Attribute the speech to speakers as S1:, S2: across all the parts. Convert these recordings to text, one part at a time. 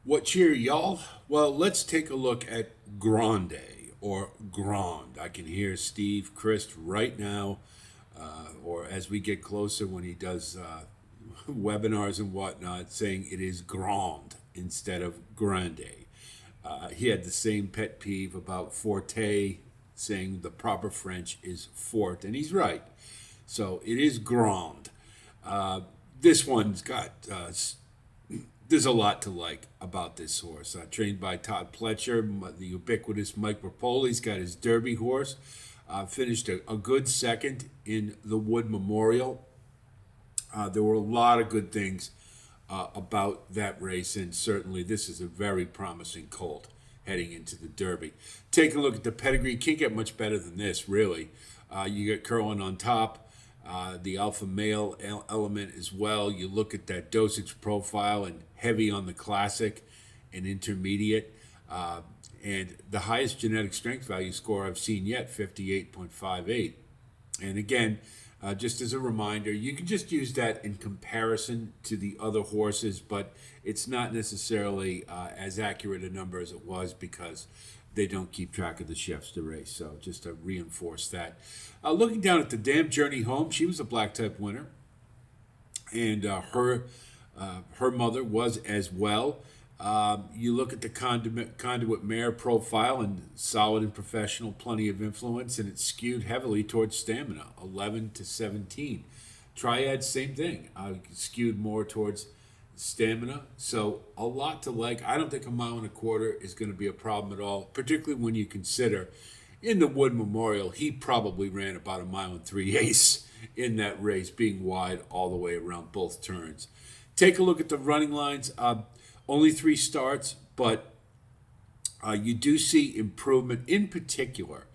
S1: What cheer, y'all? Well, let's take a look at Grande or Grand. I can hear Steve Christ right now, or as we get closer when he does webinars and whatnot, saying it is Grand instead of Grande. He had the same pet peeve about Forte, saying the proper French is Fort, and he's right. So it is Grand. This one's got there's a lot to like about this horse. Trained by Todd Pletcher, the ubiquitous Mike Rapoli's got his Derby horse. Finished a good second in the Wood Memorial. There were a lot of good things about that race, and certainly this is a very promising colt heading into the Derby. Take a look at the pedigree. Can't get much better than this, really. You get Curlin on top. The alpha male element as well. You look at that dosage profile and heavy on the classic and intermediate. And the highest genetic strength value score I've seen yet, 58.58. And again, just as a reminder, you can just use that in comparison to the other horses, but it's not necessarily as accurate a number as it was because they don't keep track of the chefs to race. So just to reinforce that. Looking down at the Damn Journey Home, she was a black type winner, and her mother was as well. You look at the conduit mare profile, and solid and professional, plenty of influence, and it's skewed heavily towards stamina, 11 to 17. Triad, same thing, skewed more towards stamina. So a lot to like. I don't think a mile and a quarter is going to be a problem at all, particularly when you consider in the Wood Memorial, he probably ran about a mile and 3/8 in that race, being wide all the way around both turns. Take a look at the running lines. Only 3 starts, but you do see improvement. In particular,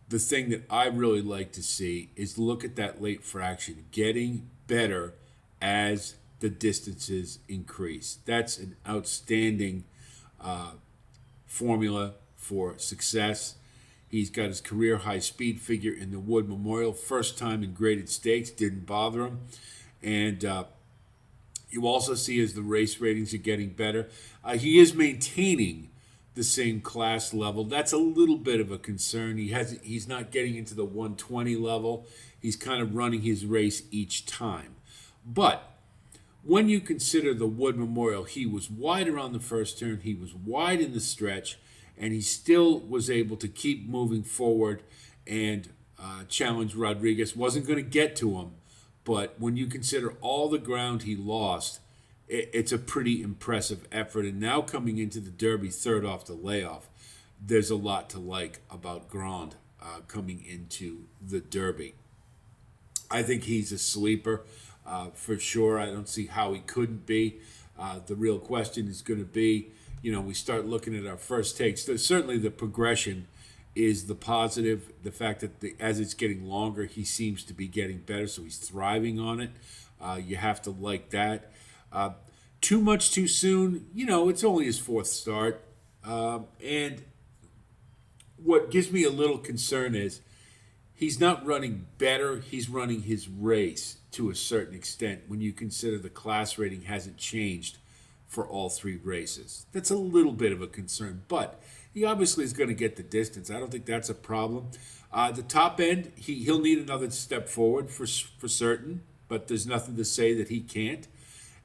S1: the thing that I really like to see is look at that late fraction, getting better as the distances increase. That's an outstanding formula for success. He's got his career high speed figure in the Wood Memorial. First time in graded stakes, didn't bother him. And you also see as the race ratings are getting better, he is maintaining the same class level. That's a little bit of a concern. He's not getting into the 120 level. He's kind of running his race each time. But when you consider the Wood Memorial, he was wide around the first turn. He was wide in the stretch, and he still was able to keep moving forward and challenge Rodriguez. Wasn't going to get to him, but when you consider all the ground he lost, it's a pretty impressive effort. And now coming into the Derby, third off the layoff, there's a lot to like about Grande coming into the Derby. I think he's a sleeper for sure. I don't see how he couldn't be. The real question is going to be, we start looking at our first takes. Certainly the progression is the positive. The fact that as it's getting longer, he seems to be getting better, so he's thriving on it. You have to like that. Too much too soon, it's only his 4th start. And what gives me a little concern is he's not running better. He's running his race to a certain extent when you consider the class rating hasn't changed for all 3 races. That's a little bit of a concern, but he obviously is going to get the distance. I don't think that's a problem. The top end, he'll need another step forward for certain, but there's nothing to say that he can't.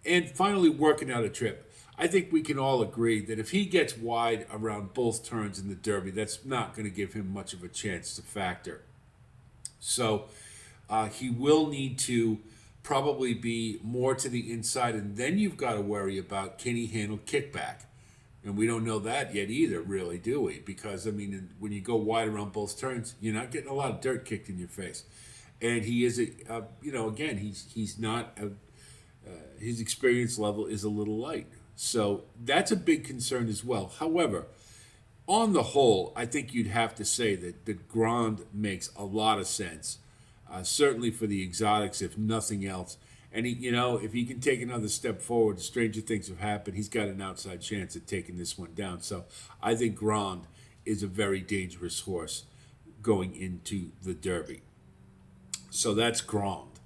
S1: And finally, working out a trip. I think we can all agree that if he gets wide around both turns in the Derby, that's not going to give him much of a chance to factor. So he will need to probably be more to the inside, and then you've got to worry about, can he handle kickback? And we don't know that yet either, really, do we? Because, when you go wide around both turns, you're not getting a lot of dirt kicked in your face. And he is, again, he's not, his experience level is a little light. So that's a big concern as well. However, on the whole, I think you'd have to say that the Grande makes a lot of sense. Certainly for the exotics, if nothing else. And if he can take another step forward, stranger things have happened. He's got an outside chance at taking this one down. So I think Grande is a very dangerous horse going into the Derby. So that's Grande.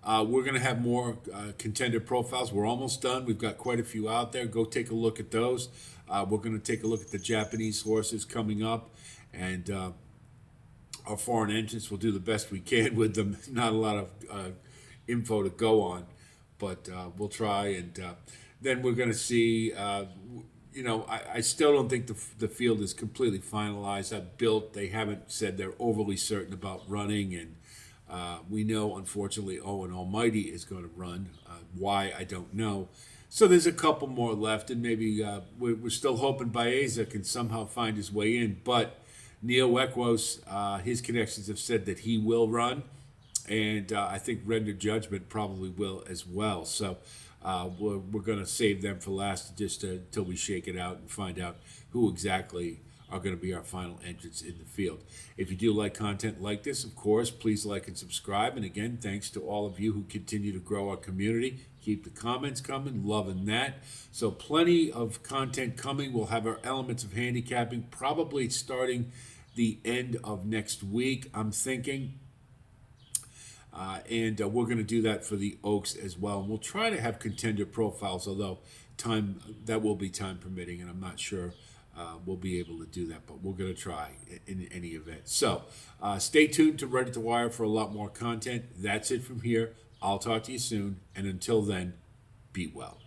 S1: We're going to have more contender profiles. We're almost done. We've got quite a few out there. Go take a look at those. We're going to take a look at the Japanese horses coming up, and our foreign entrants. We'll do the best we can with them. Not a lot of info to go on, but we'll try. And then we're going to see. I still don't think the field is completely finalized. They haven't said they're overly certain about running, and we know, unfortunately, Owen Almighty is going to run. Why, I don't know. So there's a couple more left, and maybe we're still hoping Baeza can somehow find his way in. But Neil Equos, his connections have said that he will run, and I think Render Judgment probably will as well. So we're going to save them for last just until we shake it out and find out who exactly are going to be our final entrants in the field. If you do like content like this, of course, please like and subscribe. And again, thanks to all of you who continue to grow our community. Keep the comments coming, loving that. So plenty of content coming. We'll have our elements of handicapping probably starting the end of next week, I'm thinking. And we're going to do that for the Oaks as well. And we'll try to have contender profiles, although that will be time permitting, and I'm not sure we'll be able to do that, but we're going to try in any event. So stay tuned to Reddit to Wire for a lot more content. That's it from here. I'll talk to you soon, and until then, be well.